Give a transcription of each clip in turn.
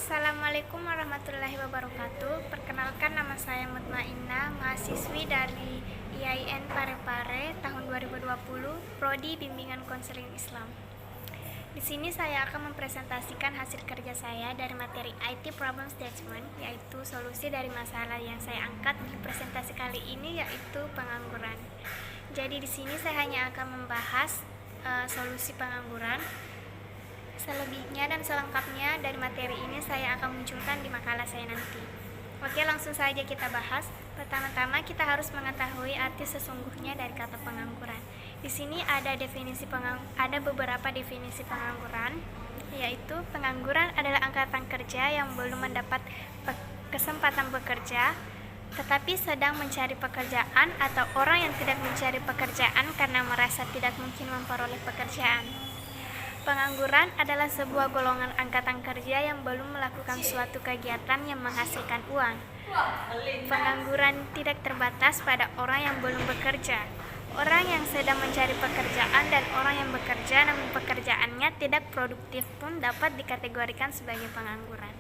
Assalamualaikum warahmatullahi wabarakatuh. Perkenalkan, nama saya Mutmainnah, mahasiswi dari IAIN Parepare tahun 2020, Prodi Bimbingan Konseling Islam. Di sini saya akan mempresentasikan hasil kerja saya dari materi IT Problem Statement, yaitu solusi dari masalah yang saya angkat di presentasi kali ini, yaitu pengangguran. Jadi di sini saya hanya akan membahas solusi pengangguran. Selebihnya dan selengkapnya dari materi ini saya akan munculkan di makalah saya nanti. Oke, langsung saja kita bahas. Pertama-tama kita harus mengetahui arti sesungguhnya dari kata pengangguran. Di sini ada beberapa definisi pengangguran, yaitu pengangguran adalah angkatan kerja yang belum mendapat kesempatan bekerja, tetapi sedang mencari pekerjaan, atau orang yang tidak mencari pekerjaan karena merasa tidak mungkin memperoleh pekerjaan. Pengangguran adalah sebuah golongan angkatan kerja yang belum melakukan suatu kegiatan yang menghasilkan uang. Pengangguran tidak terbatas pada orang yang belum bekerja. Orang yang sedang mencari pekerjaan dan orang yang bekerja namun pekerjaannya tidak produktif pun dapat dikategorikan sebagai pengangguran.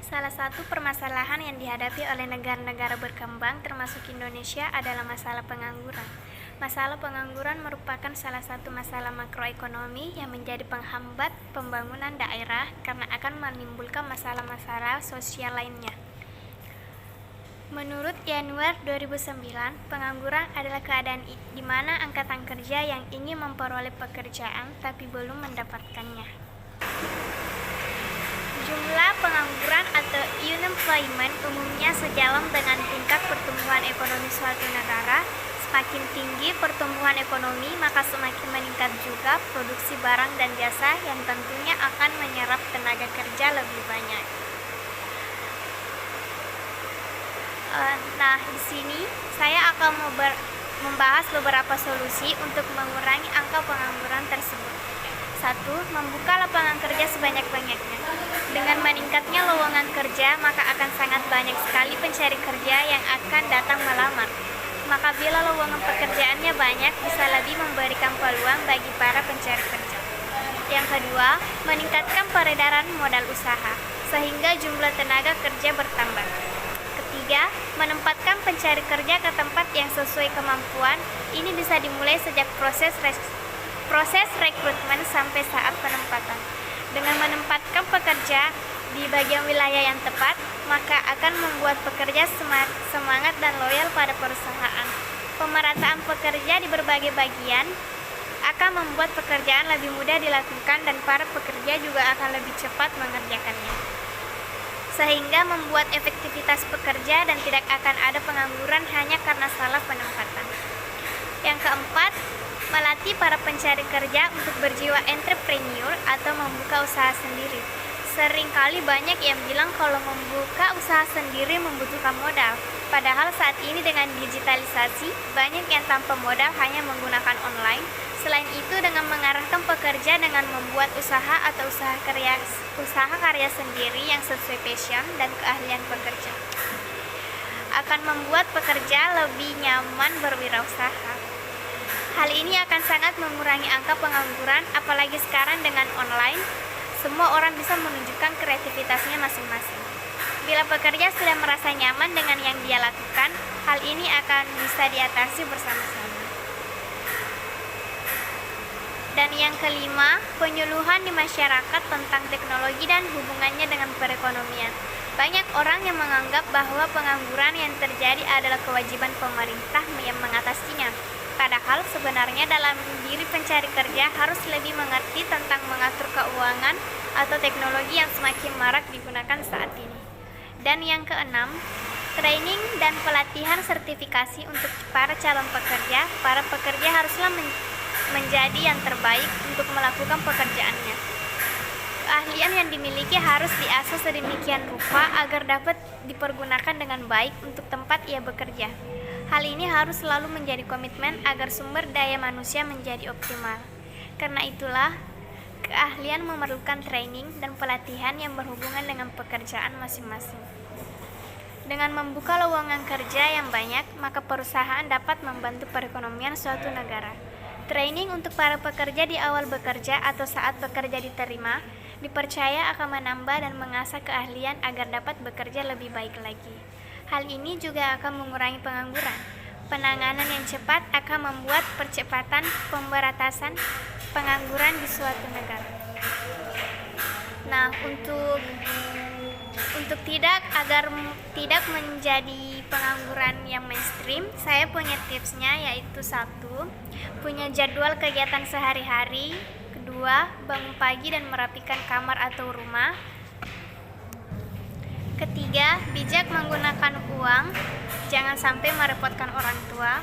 Salah satu permasalahan yang dihadapi oleh negara-negara berkembang termasuk Indonesia adalah masalah pengangguran. Masalah pengangguran merupakan salah satu masalah makroekonomi yang menjadi penghambat pembangunan daerah karena akan menimbulkan masalah-masalah sosial lainnya. Menurut Januar 2009, pengangguran adalah keadaan di mana angkatan kerja yang ingin memperoleh pekerjaan tapi belum mendapatkannya. Jumlah pengangguran atau unemployment umumnya sejalan dengan tingkat pertumbuhan ekonomi suatu negara. Semakin tinggi pertumbuhan ekonomi, maka semakin meningkat juga produksi barang dan jasa yang tentunya akan menyerap tenaga kerja lebih banyak. Nah, di sini saya akan membahas beberapa solusi untuk mengurangi angka pengangguran tersebut. 1. Membuka lapangan kerja sebanyak-banyaknya. Dengan meningkatnya lowongan kerja, maka akan sangat banyak sekali pencari kerja yang akan datang melamar. Maka bila lowongan pekerjaannya banyak, bisa lebih memberikan peluang bagi para pencari kerja. Yang kedua, meningkatkan peredaran modal usaha, sehingga jumlah tenaga kerja bertambah. Ketiga, menempatkan pencari kerja ke tempat yang sesuai kemampuan. Ini bisa dimulai sejak proses rekrutmen sampai saat penempatan. Dengan menempatkan pekerja di bagian wilayah yang tepat, maka akan membuat pekerja semangat dan loyal pada perusahaan. Pemerataan pekerja di berbagai bagian akan membuat pekerjaan lebih mudah dilakukan dan para pekerja juga akan lebih cepat mengerjakannya, sehingga membuat efektivitas pekerja dan tidak akan ada pengangguran hanya karena salah penempatan. Yang keempat, melatih para pencari kerja untuk berjiwa entrepreneur atau membuka usaha sendiri. Seringkali banyak yang bilang kalau membuka usaha sendiri membutuhkan modal. Padahal saat ini dengan digitalisasi, banyak yang tanpa modal hanya menggunakan online. Selain itu, dengan mengarahkan pekerja dengan membuat usaha atau usaha karya sendiri yang sesuai passion dan keahlian pekerja, akan membuat pekerja lebih nyaman berwirausaha. Hal ini akan sangat mengurangi angka pengangguran, apalagi sekarang dengan online. Semua orang bisa menunjukkan kreativitasnya masing-masing. Bila pekerja sudah merasa nyaman dengan yang dia lakukan, hal ini akan bisa diatasi bersama-sama. Dan yang kelima, penyuluhan di masyarakat tentang teknologi dan hubungannya dengan perekonomian. Banyak orang yang menganggap bahwa pengangguran yang terjadi adalah kewajiban pemerintah yang mengatasinya. Padahal sebenarnya dalam diri pencari kerja harus lebih mengerti tentang mengatur keuangan atau teknologi yang semakin marak digunakan saat ini. Dan yang keenam, training dan pelatihan sertifikasi untuk para calon pekerja. Para pekerja haruslah menjadi yang terbaik untuk melakukan pekerjaannya. Keahlian yang dimiliki harus diasah sedemikian rupa agar dapat dipergunakan dengan baik untuk tempat ia bekerja. Hal ini harus selalu menjadi komitmen agar sumber daya manusia menjadi optimal. Karena itulah, keahlian memerlukan training dan pelatihan yang berhubungan dengan pekerjaan masing-masing. Dengan membuka lowongan kerja yang banyak, maka perusahaan dapat membantu perekonomian suatu negara. Training untuk para pekerja di awal bekerja atau saat pekerja diterima Dipercaya akan menambah dan mengasah keahlian agar dapat bekerja lebih baik lagi. Hal ini juga akan mengurangi pengangguran. Penanganan yang cepat akan membuat percepatan pemberantasan pengangguran di suatu negara. Nah, untuk agar tidak menjadi pengangguran yang mainstream, saya punya tipsnya, yaitu 1. Punya jadwal kegiatan sehari-hari. 2. Bangun pagi dan merapikan kamar atau rumah. 3. Bijak menggunakan uang, jangan sampai merepotkan orang tua.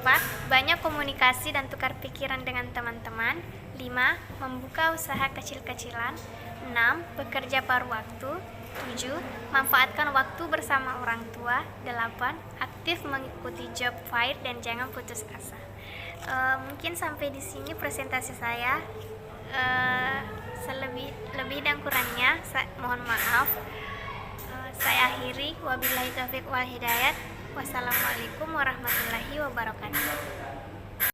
4. Banyak komunikasi dan tukar pikiran dengan teman-teman. 5. Membuka usaha kecil-kecilan. 6. Bekerja paruh waktu. 7. Manfaatkan waktu bersama orang tua. 8. Aktif mengikuti job fair dan jangan putus asa. Mungkin sampai di sini presentasi saya. Lebih dan kurangnya mohon maaf. Saya akhiri. Wabillahi taufiq wal hidayat. Wassalamualaikum warahmatullahi wabarakatuh.